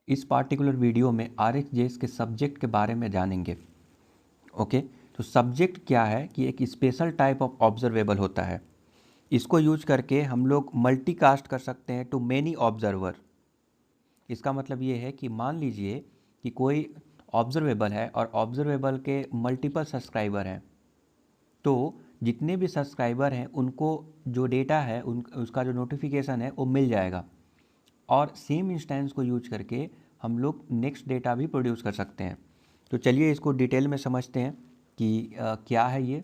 इस particular video में RxJS के सब्जेक्ट के बारे में जानेंगे। ओके, तो सब्जेक्ट क्या है कि एक स्पेशल टाइप ऑफ ऑब्जर्वेबल होता है। इसको यूज करके हम लोग मल्टीकास्ट कर सकते हैं टू मेनी ऑब्जर्वर। इसका मतलब ये है कि मान लीजिए कि कोई ऑब्जर्वेबल है और ऑब्जर्वेबल के मल्टीपल सब्सक्राइबर हैं, तो जितने भी सब्सक्राइबर हैं उनको जो डेटा है उसका जो नोटिफिकेशन है वो मिल जाएगा, और सेम इंस्टेंस को यूज करके हम लोग नेक्स्ट डेटा भी प्रोड्यूस कर सकते हैं। तो चलिए इसको डिटेल में समझते हैं कि क्या है ये।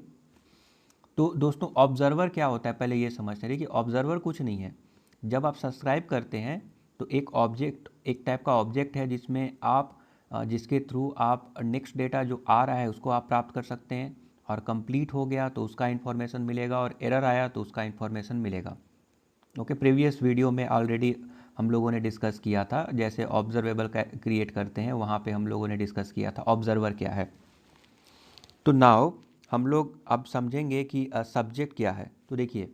तो दोस्तों, ऑब्जर्वर क्या होता है पहले ये समझते हैं कि ऑब्जर्वर कुछ नहीं है। जब आप सब्सक्राइब करते हैं तो एक ऑब्जेक्ट, एक टाइप का ऑब्जेक्ट है जिसमें आप जिसके थ्रू आप नेक्स्ट डेटा जो आ रहा है उसको आप प्राप्त कर सकते हैं, और कंप्लीट हो गया तो उसका इन्फॉर्मेशन मिलेगा, और एरर आया तो उसका इन्फॉर्मेशन मिलेगा। ओके, प्रीवियस वीडियो में ऑलरेडी हम लोगों ने डिस्कस किया था, जैसे ऑब्जर्वेबल क्रिएट करते हैं वहाँ पे हम लोगों ने डिस्कस किया था ऑब्जर्वर क्या है। तो नाउ हम लोग अब समझेंगे कि सब्जेक्ट क्या है। तो देखिए,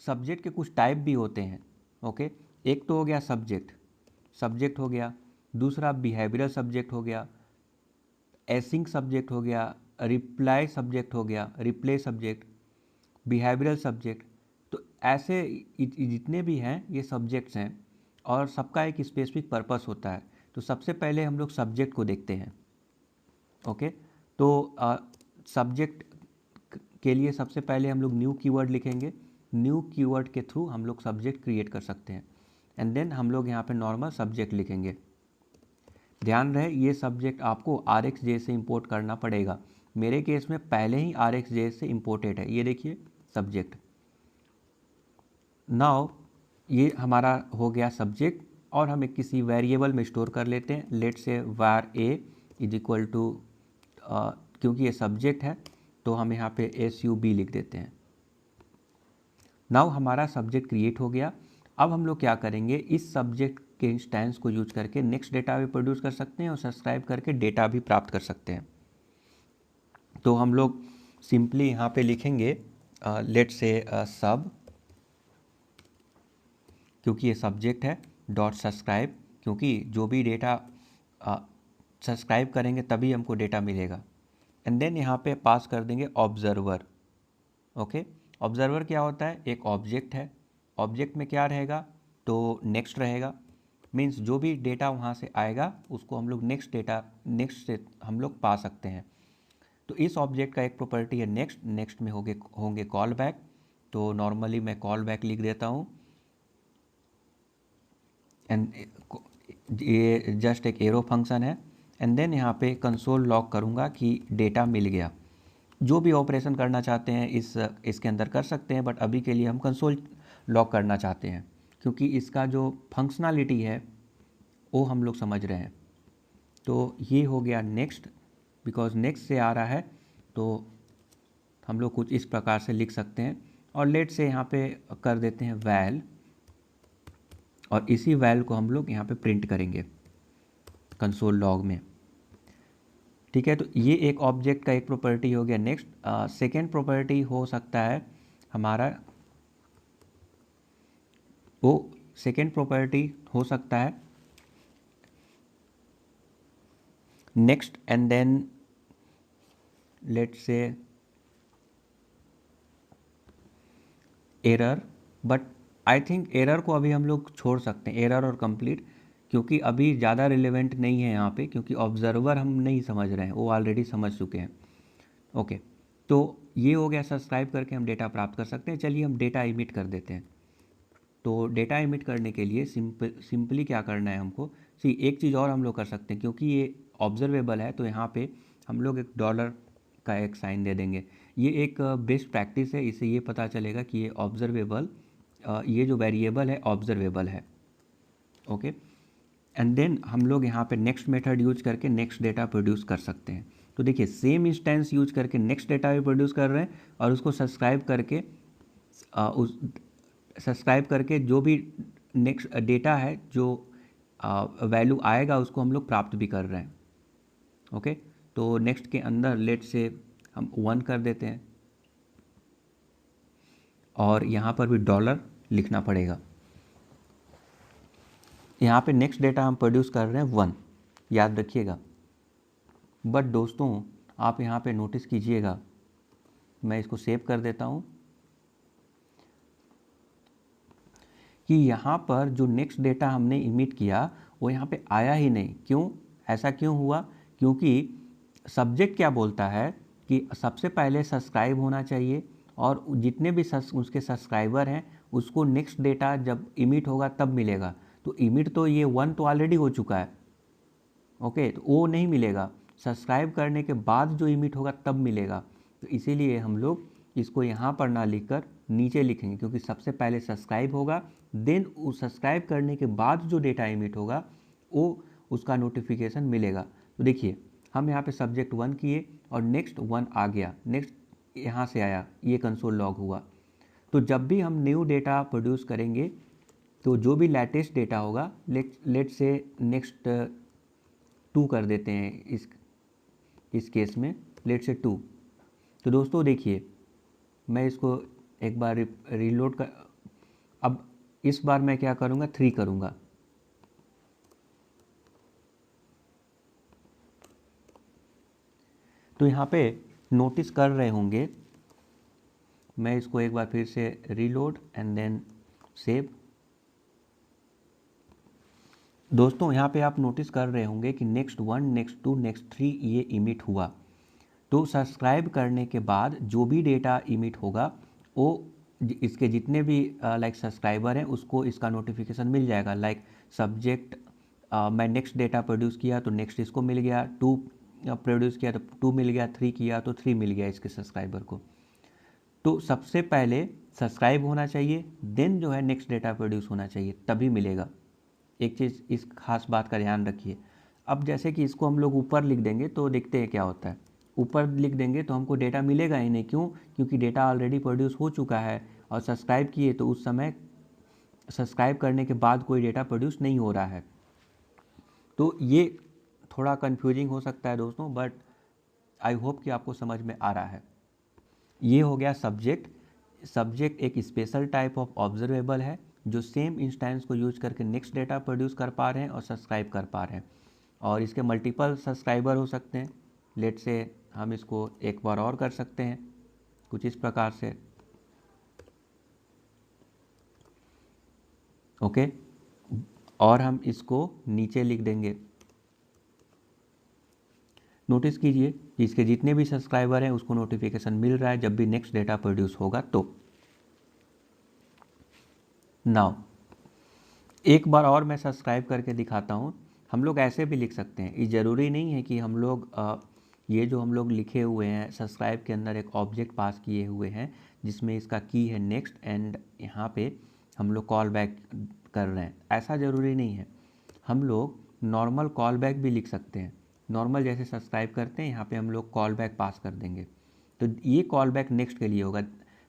सब्जेक्ट के कुछ टाइप भी होते हैं। ओके, एक तो हो गया सब्जेक्ट, सब्जेक्ट हो गया। दूसरा बिहेवियरल सब्जेक्ट हो गया, एसिंक सब्जेक्ट हो गया, रिप्लाई सब्जेक्ट हो गया, रिप्ले सब्जेक्ट, बिहेवियरल सब्जेक्ट। तो ऐसे जितने भी हैं ये सब्जेक्ट्स हैं, और सबका एक स्पेसिफिक पर्पस होता है। तो सबसे पहले हम लोग सब्जेक्ट को देखते हैं। ओके, तो सब्जेक्ट के लिए सबसे पहले हम लोग न्यू कीवर्ड लिखेंगे। न्यू कीवर्ड के थ्रू हम लोग सब्जेक्ट क्रिएट कर सकते हैं, एंड देन हम लोग यहाँ पे नॉर्मल सब्जेक्ट लिखेंगे। ध्यान रहे ये सब्जेक्ट आपको RxJS से इंपोर्ट करना पड़ेगा। मेरे केस में पहले ही RxJS से इंपोर्टेड है, ये देखिए सब्जेक्ट। नाउ ये हमारा हो गया सब्जेक्ट, और हम एक किसी वेरिएबल में स्टोर कर लेते हैं। Late say var a is equal to, क्योंकि ये सब्जेक्ट है तो हम यहाँ पे sub लिख देते हैं। नाउ हमारा सब्जेक्ट क्रिएट हो गया। अब हम लोग क्या करेंगे, इस सब्जेक्ट के इंस्टेंस को यूज करके नेक्स्ट डेटा भी प्रोड्यूस कर सकते हैं, और सब्सक्राइब करके डेटा भी प्राप्त कर सकते हैं। तो हम लोग सिंपली यहाँ पे लिखेंगे लेट से सब, क्योंकि ये सब्जेक्ट है, डॉट सब्सक्राइब, क्योंकि जो भी डेटा सब्सक्राइब करेंगे तभी हमको डेटा मिलेगा। एंड देन यहाँ पे पास कर देंगे ऑब्जर्वर। ओके, ऑब्जर्वर क्या होता है, एक ऑब्जेक्ट है। ऑब्जेक्ट में क्या रहेगा, तो नेक्स्ट रहेगा। मीन्स जो भी डेटा वहाँ से आएगा उसको हम लोग नेक्स्ट से हम लोग पा सकते हैं। तो इस ऑब्जेक्ट का एक प्रॉपर्टी है नेक्स्ट। नेक्स्ट में होंगे कॉल बैक, तो नॉर्मली मैं कॉल बैक लिख देता हूँ। एंड ये जस्ट एक एरो फंक्शन है। एंड देन यहाँ पे कंसोल लॉग करूँगा कि डेटा मिल गया। जो भी ऑपरेशन करना चाहते हैं इसके अंदर कर सकते हैं, बट अभी के लिए हम कंसोल लॉग करना चाहते हैं, क्योंकि इसका जो फंक्शनलिटी है वो हम लोग समझ रहे हैं। तो ये हो गया नेक्स्ट, बिकॉज नेक्स्ट से आ रहा है, तो हम लोग कुछ इस प्रकार से लिख सकते हैं। और लेट से यहाँ पे कर देते हैं वैल, और इसी वैल को हम लोग यहाँ पे प्रिंट करेंगे कंसोल लॉग में। ठीक है, तो ये एक ऑब्जेक्ट का एक प्रॉपर्टी हो गया नेक्स्ट। सेकेंड प्रॉपर्टी हो सकता है हमारा, वो सेकेंड प्रॉपर्टी हो सकता है नेक्स्ट, एंड देन लेट से error. But I think error को अभी हम लोग छोड़ सकते हैं, एरर और कंप्लीट, क्योंकि अभी ज़्यादा रिलेवेंट नहीं है यहाँ पे, क्योंकि ऑब्जर्वर हम नहीं समझ रहे हैं, वो ऑलरेडी समझ चुके हैं। ओके, तो ये हो गया, सब्सक्राइब करके हम डेटा प्राप्त कर सकते हैं। चलिए हम डेटा इमिट कर देते हैं। तो डेटा इमिट करने के लिए सिंपली क्या करना है हमको, एक चीज़ और हम लोग कर सकते हैं, क्योंकि ये ऑब्जर्वेबल है तो यहाँ पे हम लोग एक डॉलर का एक साइन दे देंगे। ये एक बेस्ट प्रैक्टिस है, इससे ये पता चलेगा कि ये ऑब्जर्वेबल, ये जो वेरिएबल है ऑब्जर्वेबल है। ओके, एंड देन हम लोग यहाँ पे नेक्स्ट मेथड यूज करके नेक्स्ट डेटा प्रोड्यूस कर सकते हैं। तो देखिए, सेम इंस्टेंस यूज करके नेक्स्ट डेटा भी प्रोड्यूस कर रहे हैं, और उसको सब्सक्राइब करके उस सब्सक्राइब करके जो भी नेक्स्ट डेटा है, जो वैल्यू आएगा उसको हम लोग प्राप्त भी कर रहे हैं। ओके, तो नेक्स्ट के अंदर लेट से हम 1 कर देते हैं, और यहाँ पर भी डॉलर लिखना पड़ेगा। यहाँ पे नेक्स्ट डेटा हम प्रोड्यूस कर रहे हैं 1, याद रखिएगा। बट दोस्तों आप यहाँ पे नोटिस कीजिएगा, मैं इसको सेव कर देता हूँ, कि यहाँ पर जो नेक्स्ट डेटा हमने इमिट किया वो यहाँ पे आया ही नहीं। क्यों? ऐसा क्यों हुआ? क्योंकि सब्जेक्ट क्या बोलता है कि सबसे पहले सब्सक्राइब होना चाहिए और जितने भी उसके सब्सक्राइबर हैं उसको नेक्स्ट डेटा जब इमिट होगा तब मिलेगा। तो इमिट तो ये 1 तो ऑलरेडी हो चुका है, ओके, तो वो नहीं मिलेगा, सब्सक्राइब करने के बाद जो इमिट होगा तब मिलेगा। तो इसीलिए हम लोग इसको यहाँ पर ना लिखकर नीचे लिखेंगे, क्योंकि सबसे पहले सब्सक्राइब होगा, देन उस सब्सक्राइब करने के बाद जो डेटा इमिट होगा वो उसका नोटिफिकेशन मिलेगा। तो देखिए हम यहाँ पे सब्जेक्ट 1 किए और नेक्स्ट 1 आ गया, नेक्स्ट यहाँ से आया, ये कंसोल लॉग हुआ। तो जब भी हम न्यू डेटा प्रोड्यूस करेंगे तो जो भी लेटेस्ट डेटा होगा, लेट से नेक्स्ट 2 कर देते हैं इस केस में, लेट से 2। तो दोस्तों देखिए मैं इसको एक बार रीलोड कर, अब इस बार मैं क्या करूँगा, 3 करूँगा। तो यहाँ पे नोटिस कर रहे होंगे, मैं इसको एक बार फिर से रीलोड एंड देन सेव। दोस्तों यहाँ पे आप नोटिस कर रहे होंगे कि नेक्स्ट 1, नेक्स्ट 2, नेक्स्ट 3 ये इमिट हुआ। तो सब्सक्राइब करने के बाद जो भी डेटा इमिट होगा वो इसके जितने भी लाइक सब्सक्राइबर हैं उसको इसका नोटिफिकेशन मिल जाएगा। लाइक सब्जेक्ट मैं नेक्स्ट डेटा प्रोड्यूस किया तो नेक्स्ट इसको मिल गया, 2 प्रोड्यूस किया तो 2 मिल गया, 3 किया तो 3 मिल गया इसके सब्सक्राइबर को। तो सबसे पहले सब्सक्राइब होना चाहिए, देन जो है नेक्स्ट डेटा प्रोड्यूस होना चाहिए, तभी मिलेगा। एक चीज़ इस खास बात का ध्यान रखिए। अब जैसे कि इसको हम लोग ऊपर लिख देंगे तो देखते हैं क्या होता है। ऊपर लिख देंगे तो हमको डेटा मिलेगा ही नहीं। क्यों? क्योंकि डेटा ऑलरेडी प्रोड्यूस हो चुका है और सब्सक्राइब किए तो उस समय सब्सक्राइब करने के बाद कोई डेटा प्रोड्यूस नहीं हो रहा है। तो ये थोड़ा कंफ्यूजिंग हो सकता है दोस्तों, बट आई होप कि आपको समझ में आ रहा है। ये हो गया सब्जेक्ट। सब्जेक्ट एक स्पेशल टाइप ऑफ ऑब्जर्वेबल है जो सेम इंस्टेंस को यूज करके नेक्स्ट डेटा प्रोड्यूस कर पा रहे हैं और सब्सक्राइब कर पा रहे हैं, और इसके मल्टीपल सब्सक्राइबर हो सकते हैं। लेट से हम इसको एक बार और कर सकते हैं कुछ इस प्रकार से, ओके, और हम इसको नीचे लिख देंगे। नोटिस कीजिए कि इसके जितने भी सब्सक्राइबर हैं उसको नोटिफिकेशन मिल रहा है जब भी नेक्स्ट डेटा प्रोड्यूस होगा। तो नाउ एक बार और मैं सब्सक्राइब करके दिखाता हूँ। हम लोग ऐसे भी लिख सकते हैं, ये ज़रूरी नहीं है कि हम लोग ये जो हम लोग लिखे हुए हैं सब्सक्राइब के अंदर एक ऑब्जेक्ट पास किए हुए हैं जिसमें इसका की है नेक्स्ट एंड यहाँ पे हम लोग कॉल बैक कर रहे हैं, ऐसा ज़रूरी नहीं है। हम लोग नॉर्मल कॉल बैक भी लिख सकते हैं। नॉर्मल जैसे सब्सक्राइब करते हैं यहाँ पे हम लोग कॉल बैक पास कर देंगे, तो ये कॉल बैक नेक्स्ट के लिए होगा।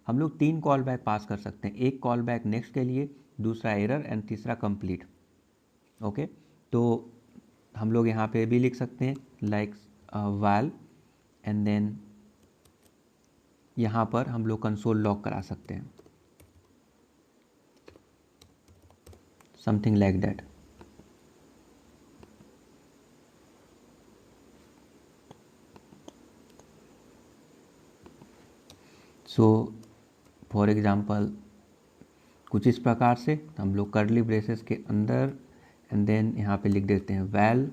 हम लोग 3 कॉल बैक पास कर सकते हैं, एक कॉल बैक नेक्स्ट के लिए, दूसरा एरर एंड तीसरा कंप्लीट, ओके। तो हम लोग यहाँ पे भी लिख सकते हैं लाइक वैल एंड देन यहाँ पर हम लोग कंसोल लॉग करा सकते हैं, something like that. So for example कुछ इस प्रकार से हम लोग कर्ली ब्रेसेस के अंदर एंड देन यहाँ पे लिख देते हैं वैल।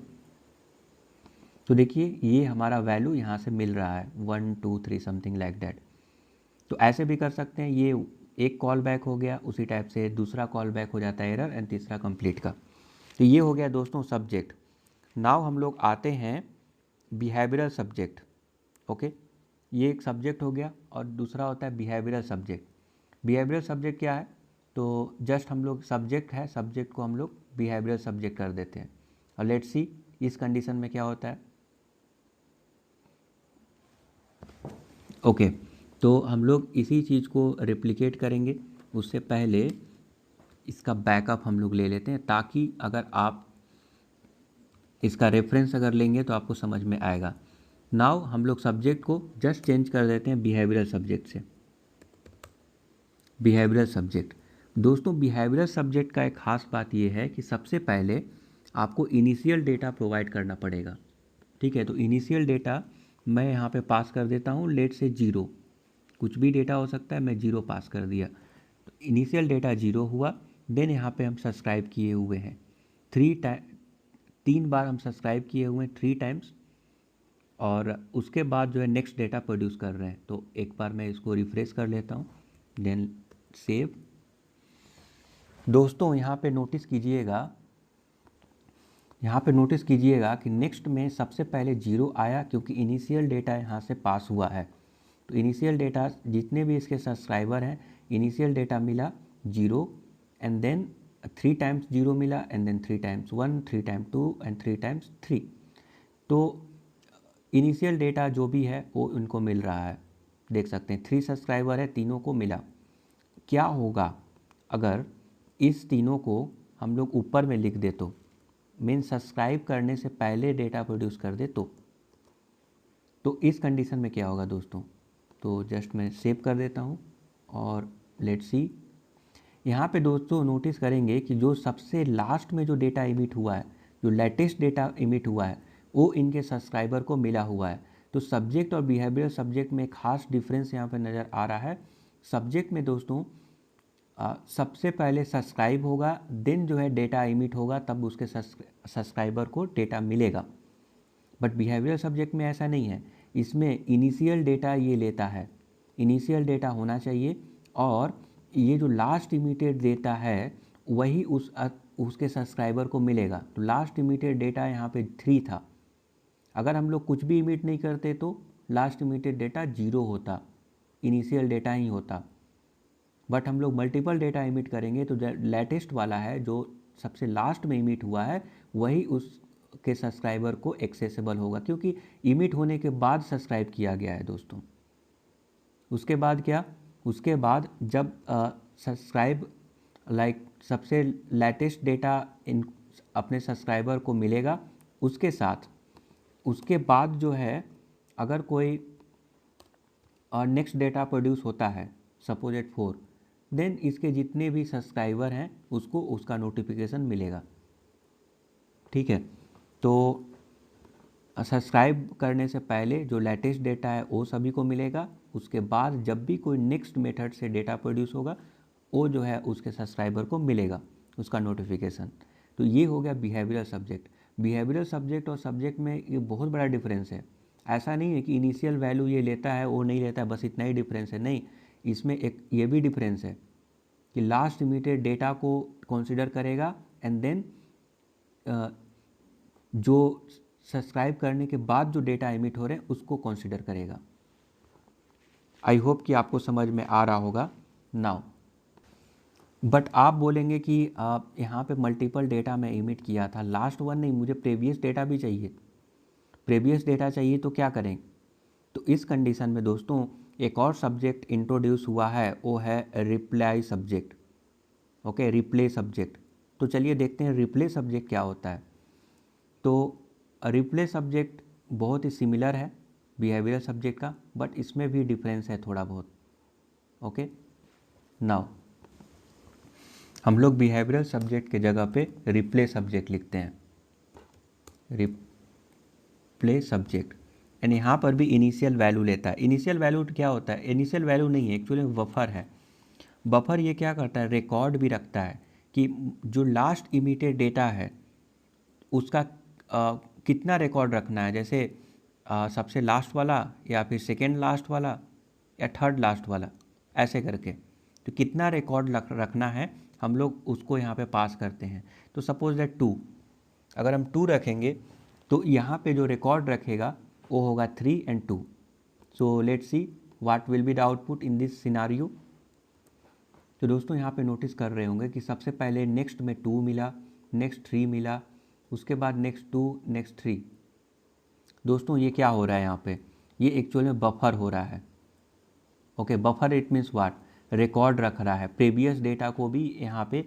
तो देखिए ये हमारा वैल्यू यहाँ से मिल रहा है 1 2 3 समथिंग लाइक दैट। तो ऐसे भी कर सकते हैं, ये एक कॉल बैक हो गया, उसी टाइप से दूसरा कॉल बैक हो जाता है एरर एंड तीसरा कंप्लीट का। तो ये हो गया दोस्तों सब्जेक्ट। नाउ हम लोग आते हैं बिहेवियरल सब्जेक्ट, ओके। ये एक सब्जेक्ट हो गया और दूसरा होता है बिहेवियरल सब्जेक्ट। बिहेवियरल सब्जेक्ट क्या है? तो जस्ट हम लोग सब्जेक्ट है, सब्जेक्ट को हम लोग बिहेवियरल सब्जेक्ट कर देते हैं और लेट्स सी इस कंडीशन में क्या होता है, ओके। तो हम लोग इसी चीज़ को रेप्लिकेट करेंगे। उससे पहले इसका बैकअप हम लोग ले लेते हैं ताकि अगर आप इसका रेफरेंस अगर लेंगे तो आपको समझ में आएगा। नाउ हम लोग सब्जेक्ट को जस्ट चेंज कर देते हैं बिहेवियरल सब्जेक्ट से, बिहेवियरल सब्जेक्ट। दोस्तों बिहेवियरल सब्जेक्ट का एक ख़ास बात ये है कि सबसे पहले आपको इनिशियल डेटा प्रोवाइड करना पड़ेगा। ठीक है, तो इनिशियल डेटा मैं यहाँ पे पास कर देता हूँ, लेट से 0, कुछ भी डेटा हो सकता है, मैं 0 पास कर दिया। तो इनिशियल डेटा 0 हुआ। देन यहाँ पे हम सब्सक्राइब किए हुए हैं 3 बार हम सब्सक्राइब किए हुए हैं 3 टाइम्स, और उसके बाद जो है नेक्स्ट डेटा प्रोड्यूस कर रहे हैं। तो एक बार मैं इसको रिफ्रेश कर लेता हूँ, देन सेव। दोस्तों यहाँ पे नोटिस कीजिएगा कि नेक्स्ट में सबसे पहले 0 आया, क्योंकि इनिशियल डेटा यहाँ से पास हुआ है। तो इनिशियल डेटा जितने भी इसके सब्सक्राइबर हैं, इनिशियल डेटा मिला 0, एंड देन 3 टाइम्स 0 मिला, and then 3 times 1, 3 times 2 and 3 times 3। तो इनिशियल डेटा जो भी है वो उनको मिल रहा है, देख सकते हैं 3 सब्सक्राइबर है, तीनों को मिला। क्या होगा अगर इस तीनों को हम लोग ऊपर में लिख दे, तो मीन सब्सक्राइब करने से पहले डेटा प्रोड्यूस कर दे, तो इस कंडीशन में क्या होगा दोस्तों? तो जस्ट मैं सेव कर देता हूँ और लेट्स सी। यहाँ पे दोस्तों नोटिस करेंगे कि जो सबसे लास्ट में जो डेटा इमिट हुआ है, जो लेटेस्ट डेटा इमिट हुआ है, वो इनके सब्सक्राइबर को मिला हुआ है। तो सब्जेक्ट और बिहेवियरल सब्जेक्ट में खास डिफरेंस यहाँ पे नज़र आ रहा है। सब्जेक्ट में दोस्तों सबसे पहले सब्सक्राइब होगा, देन जो है डेटा इमिट होगा, तब उसके सब्सक्राइबर को डेटा मिलेगा। बट बिहेवियरल सब्जेक्ट में ऐसा नहीं है, इसमें इनिशियल डेटा ये लेता है, इनिशियल डेटा होना चाहिए, और ये जो लास्ट इमिटेड डेटा है वही उसके सब्सक्राइबर को मिलेगा। तो लास्ट इमिटेड डेटा यहाँ पे 3 था। अगर हम लोग कुछ भी इमिट नहीं करते तो लास्ट इमिटेड डेटा 0 होता, इनिशियल डेटा ही होता। बट हम लोग मल्टीपल डेटा इमिट करेंगे तो लेटेस्ट वाला है, जो सबसे लास्ट में इमिट हुआ है, वही उसके सब्सक्राइबर को एक्सेसिबल होगा, क्योंकि इमिट होने के बाद सब्सक्राइब किया गया है दोस्तों। उसके बाद क्या, उसके बाद जब सब्सक्राइब सबसे लेटेस्ट डेटा इन अपने सब्सक्राइबर को मिलेगा, उसके साथ उसके बाद जो है अगर कोई नेक्स्ट डेटा प्रोड्यूस होता है, सपोज एट 4, देन इसके जितने भी सब्सक्राइबर हैं उसको उसका नोटिफिकेशन मिलेगा। ठीक है, तो सब्सक्राइब करने से पहले जो लेटेस्ट डेटा है वो सभी को मिलेगा। उसके बाद जब भी कोई नेक्स्ट मेथड से डेटा प्रोड्यूस होगा, वो जो है उसके सब्सक्राइबर को मिलेगा उसका नोटिफिकेशन। तो ये हो गया बिहेवियरल सब्जेक्ट। बिहेवियरल सब्जेक्ट और सब्जेक्ट में ये बहुत बड़ा डिफरेंस है। ऐसा नहीं है कि इनिशियल वैल्यू ये लेता है वो नहीं लेता है, बस इतना ही डिफरेंस है, नहीं, इसमें एक ये भी डिफरेंस है कि लास्ट इमिटेड डेटा को कंसीडर करेगा, एंड देन जो सब्सक्राइब करने के बाद जो डेटा इमिट हो रहे हैं उसको कंसीडर करेगा। आई होप कि आपको समझ में आ रहा होगा नाउ। बट आप बोलेंगे कि यहाँ पे मल्टीपल डेटा मैं इमिट किया था, लास्ट वन नहीं, मुझे प्रीवियस डेटा भी चाहिए, प्रीवियस डेटा चाहिए, तो क्या करें? तो इस कंडीशन में दोस्तों एक और सब्जेक्ट इंट्रोड्यूस हुआ है, वो है reply subject. Okay, replay subject. तो चलिए देखते हैं रिप्ले सब्जेक्ट क्या होता है। तो रिप्ले सब्जेक्ट बहुत ही सिमिलर है बिहेवियरल सब्जेक्ट का, बट इसमें भी डिफरेंस है थोड़ा बहुत। ओके, नाउ हम लोग बिहेवियरल सब्जेक्ट के जगह पे रिप्ले सब्जेक्ट लिखते हैं, रिप्ले सब्जेक्ट। एंड यहाँ पर भी इनिशियल वैल्यू लेता है। इनिशियल वैल्यू क्या होता है? इनिशियल वैल्यू नहीं है, एक्चुअली बफर है। बफर ये क्या करता है, रिकॉर्ड भी रखता है कि जो लास्ट इमिटेड डेटा है उसका कितना रिकॉर्ड रखना है, जैसे सबसे लास्ट वाला या फिर सेकेंड लास्ट वाला या थर्ड लास्ट वाला, ऐसे करके। तो कितना रिकॉर्ड रखना है हम लोग उसको यहाँ पे पास करते हैं। तो सपोज दैट 2, अगर हम 2 रखेंगे तो यहाँ पे जो रिकॉर्ड रखेगा वो होगा 3 and 2। So let's see what will be the output in this scenario. तो दोस्तों यहाँ पे नोटिस कर रहे होंगे कि सबसे पहले नेक्स्ट में 2 मिला, नेक्स्ट 3 मिला, उसके बाद नेक्स्ट 2, नेक्स्ट 3। दोस्तों ये क्या हो रहा है यहाँ पे? ये एक्चुअल में बफर हो रहा है। Okay, buffer it means what, record रख रहा है प्रीवियस डेटा को भी यहाँ पे।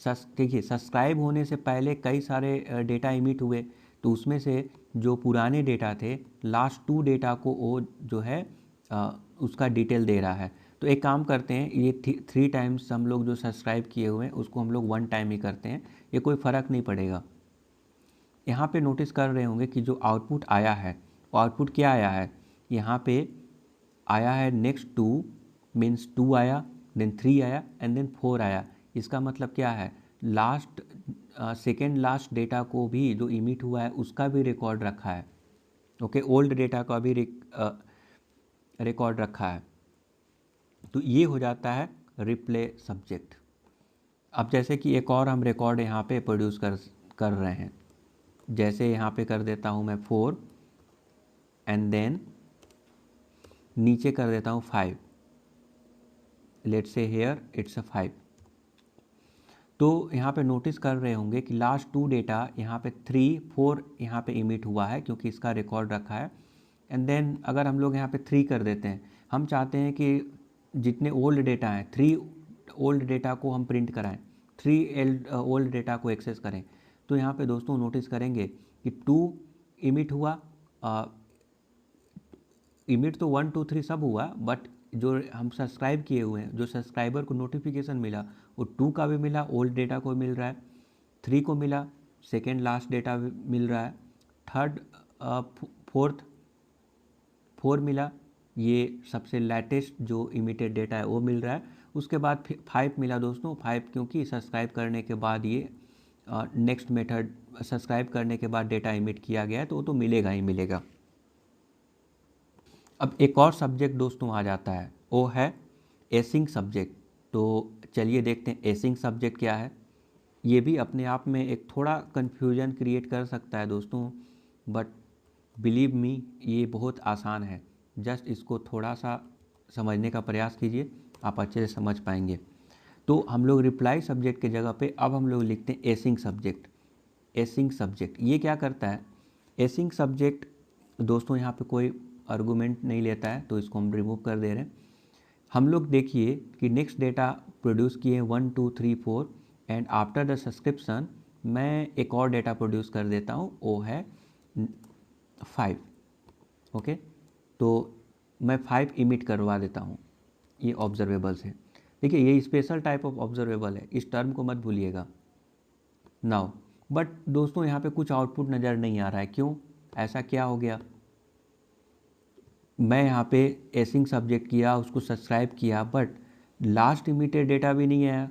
देखिए सब्सक्राइब होने से पहले कई सारे डेटा इमिट हुए, तो उसमें से जो पुराने डेटा थे, लास्ट 2 डेटा को वो जो है उसका डिटेल दे रहा है। तो एक काम करते हैं, ये 3 टाइम्स हम लोग जो सब्सक्राइब किए हुए हैं उसको हम लोग 1 टाइम ही करते हैं, ये कोई फ़र्क नहीं पड़ेगा। यहाँ पे नोटिस कर रहे होंगे कि जो आउटपुट आया है, वो आउटपुट क्या आया है, यहाँ पे आया है नेक्स्ट 2 मीन्स 2 आया, देन 3 आया एंड देन 4 आया। इसका मतलब क्या है, लास्ट सेकेंड लास्ट डेटा को भी जो इमिट हुआ है उसका भी रिकॉर्ड रखा है। ओके, ओल्ड डेटा का भी रिकॉर्ड रखा है। तो ये हो जाता है रिप्ले सब्जेक्ट। अब जैसे कि एक और हम रिकॉर्ड यहाँ पे प्रोड्यूस कर रहे हैं, जैसे यहाँ पे कर देता हूँ मैं 4 एंड देन नीचे कर देता हूँ 5, let's say hair it's a 5। तो यहाँ पे नोटिस कर रहे होंगे कि लास्ट 2 डेटा यहाँ पे 3 4 यहाँ पे इमिट हुआ है क्योंकि इसका रिकॉर्ड रखा है। एंड देन अगर हम लोग यहाँ पे 3 कर देते हैं, हम चाहते हैं कि जितने ओल्ड डेटा हैं 3 ओल्ड डेटा को हम प्रिंट कराएं, 3 ओल्ड डेटा को एक्सेस करें। तो यहाँ पे दोस्तों नोटिस करेंगे कि 2 इमिट हुआ, इमिट तो 1 2 3 सब हुआ, बट जो हम सब्सक्राइब किए हुए हैं, जो सब्सक्राइबर को नोटिफिकेशन मिला वो 2 का भी मिला, ओल्ड डेटा को मिल रहा है, 3 को मिला, सेकेंड लास्ट डेटा मिल रहा है, थर्ड फोर्थ 4 मिला, ये सबसे लेटेस्ट जो इमिटेड डेटा है वो मिल रहा है। उसके बाद 5 मिला दोस्तों, 5 क्योंकि सब्सक्राइब करने के बाद ये नेक्स्ट मेथड सब्सक्राइब करने के बाद डेटा इमिट किया गया है, तो वो तो मिलेगा ही मिलेगा। अब एक और सब्जेक्ट दोस्तों आ जाता है, वो है एसिंग सब्जेक्ट। तो चलिए देखते हैं एसिंग सब्जेक्ट क्या है। ये भी अपने आप में एक थोड़ा कन्फ्यूजन क्रिएट कर सकता है दोस्तों, बट बिलीव मी ये बहुत आसान है। जस्ट इसको थोड़ा सा समझने का प्रयास कीजिए, आप अच्छे से समझ पाएंगे। तो हम लोग रिप्लाई सब्जेक्ट के जगह पे अब हम लोग लिखते हैं एसिंग सब्जेक्ट। एसिंग सब्जेक्ट ये क्या करता है, एसिंग सब्जेक्ट दोस्तों यहाँ पे कोई आर्गूमेंट नहीं लेता है, तो इसको हम रिमूव कर दे रहे हैं। हम लोग देखिए कि नेक्स्ट डेटा प्रोड्यूस किए 1 2 3 4 एंड आफ्टर द सब्सक्रिप्शन मैं एक और डेटा प्रोड्यूस कर देता हूँ, वो है 5। ओके, तो मैं 5 इमिट करवा देता हूँ ये ऑब्जर्वेबल से। देखिए ये स्पेशल टाइप ऑफ ऑब्जर्वेबल है, इस टर्म को मत भूलिएगा। नाउ बट दोस्तों यहाँ पे कुछ आउटपुट नज़र नहीं आ रहा है, क्यों, ऐसा क्या हो गया। मैं यहाँ पे एसिंग सब्जेक्ट किया, उसको सब्सक्राइब किया, बट लास्ट इमिटेड डेटा भी नहीं आया,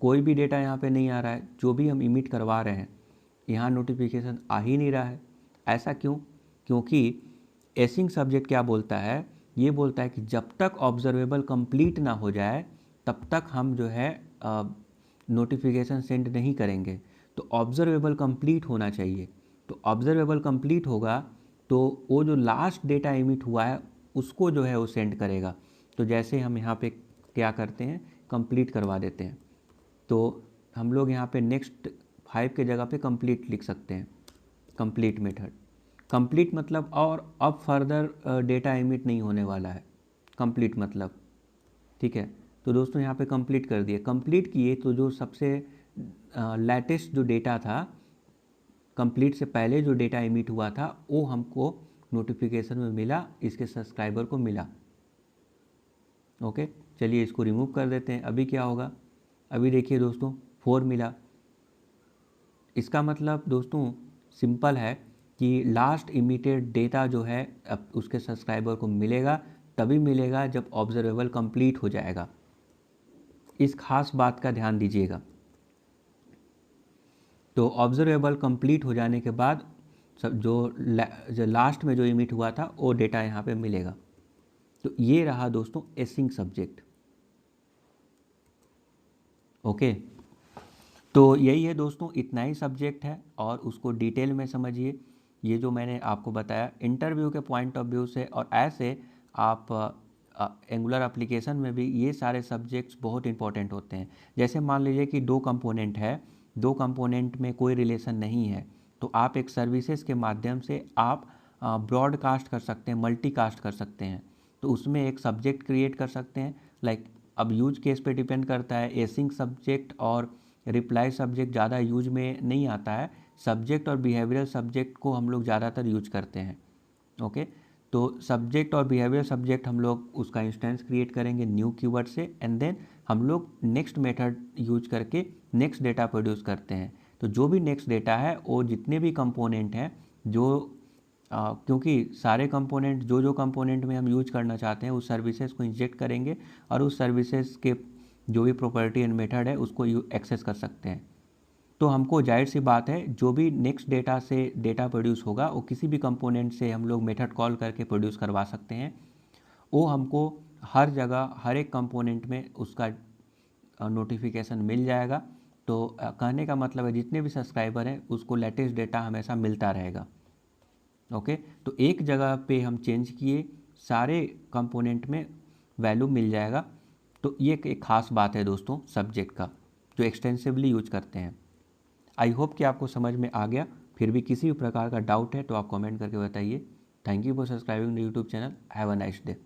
कोई भी डेटा यहाँ पे नहीं आ रहा है। जो भी हम इमिट करवा रहे हैं यहाँ नोटिफिकेशन आ ही नहीं रहा है। ऐसा क्यों, क्योंकि एसिंग सब्जेक्ट क्या बोलता है, ये बोलता है कि जब तक ऑब्जर्वेबल कंप्लीट ना हो जाए तब तक हम जो है नोटिफिकेशन सेंड नहीं करेंगे। तो ऑब्जर्वेबल कंप्लीट होना चाहिए। तो ऑब्जर्वेबल कंप्लीट होगा तो वो जो लास्ट डेटा इमिट हुआ है उसको जो है वो सेंड करेगा। तो जैसे हम यहाँ पे क्या करते हैं, कंप्लीट करवा देते हैं। तो हम लोग यहाँ पे नेक्स्ट 5 के जगह पे कंप्लीट लिख सकते हैं, कंप्लीट मेथड। कंप्लीट मतलब और अब फर्दर डेटा इमिट नहीं होने वाला है, कंप्लीट मतलब, ठीक है। तो दोस्तों यहाँ पे कंप्लीट कर दिए, कंप्लीट किए तो जो सबसे लेटेस्ट जो डेटा था, कंप्लीट से पहले जो डेटा इमिट हुआ था वो हमको नोटिफिकेशन में मिला, इसके सब्सक्राइबर को मिला। ओके, चलिए इसको रिमूव कर देते हैं। अभी क्या होगा, अभी देखिए दोस्तों 4 मिला। इसका मतलब दोस्तों सिंपल है कि लास्ट इमिटेड डेटा जो है अब उसके सब्सक्राइबर को मिलेगा, तभी मिलेगा जब ऑब्जर्वेबल कंप्लीट हो जाएगा। इस खास बात का ध्यान दीजिएगा। तो ऑब्जर्वेबल कंप्लीट हो जाने के बाद सब जो लास्ट में जो इमिट हुआ था वो डेटा यहाँ पे मिलेगा। तो ये रहा दोस्तों एसिंग सब्जेक्ट। ओके, तो यही है दोस्तों, इतना ही सब्जेक्ट है और उसको डिटेल में समझिए। ये जो मैंने आपको बताया इंटरव्यू के पॉइंट ऑफ व्यू से, और ऐसे आप एंगुलर एप्लीकेशन में भी ये सारे सब्जेक्ट्स बहुत इंपॉर्टेंट होते हैं। जैसे मान लीजिए कि 2 कंपोनेंट है, 2 कंपोनेंट में कोई रिलेशन नहीं है, तो आप एक सर्विसेज के माध्यम से आप ब्रॉडकास्ट कर सकते हैं, मल्टीकास्ट कर सकते हैं। तो उसमें एक सब्जेक्ट क्रिएट कर सकते हैं। लाइक अब यूज केस पे डिपेंड करता है, एसिंग सब्जेक्ट और रिप्लाई सब्जेक्ट ज़्यादा यूज में नहीं आता है, सब्जेक्ट और बिहेवियरल सब्जेक्ट को हम लोग ज़्यादातर यूज करते हैं। ओके, तो सब्जेक्ट और बिहेवियर सब्जेक्ट हम लोग उसका इंस्टेंस क्रिएट करेंगे न्यू कीवर्ड से, एंड देन हम लोग नेक्स्ट मेथड यूज करके नेक्स्ट डेटा प्रोड्यूस करते हैं। तो जो भी नेक्स्ट डेटा है वो जितने भी कंपोनेंट हैं जो क्योंकि सारे कंपोनेंट जो कंपोनेंट में हम यूज करना चाहते हैं उस सर्विसेज को इंजेक्ट करेंगे और उस सर्विसेज के जो भी प्रॉपर्टी एंड मेथड है उसको एक्सेस कर सकते हैं। तो हमको जाहिर सी बात है जो भी नेक्स्ट डेटा से डेटा प्रोड्यूस होगा वो किसी भी कंपोनेंट से हम लोग मेथड कॉल करके प्रोड्यूस करवा सकते हैं। वो हमको हर जगह हर एक कंपोनेंट में उसका नोटिफिकेशन मिल जाएगा। तो कहने का मतलब है जितने भी सब्सक्राइबर हैं उसको लेटेस्ट डेटा हमेशा मिलता रहेगा। ओके, तो एक जगह पे हम चेंज किए सारे कंपोनेंट में वैल्यू मिल जाएगा। तो ये एक ख़ास बात है दोस्तों सब्जेक्ट का जो एक्सटेंसिवली यूज करते हैं। आई होप कि आपको समझ में आ गया। फिर भी किसी भी प्रकार का डाउट है तो आप कमेंट करके बताइए। Thank you for subscribing the YouTube channel. Have a nice day.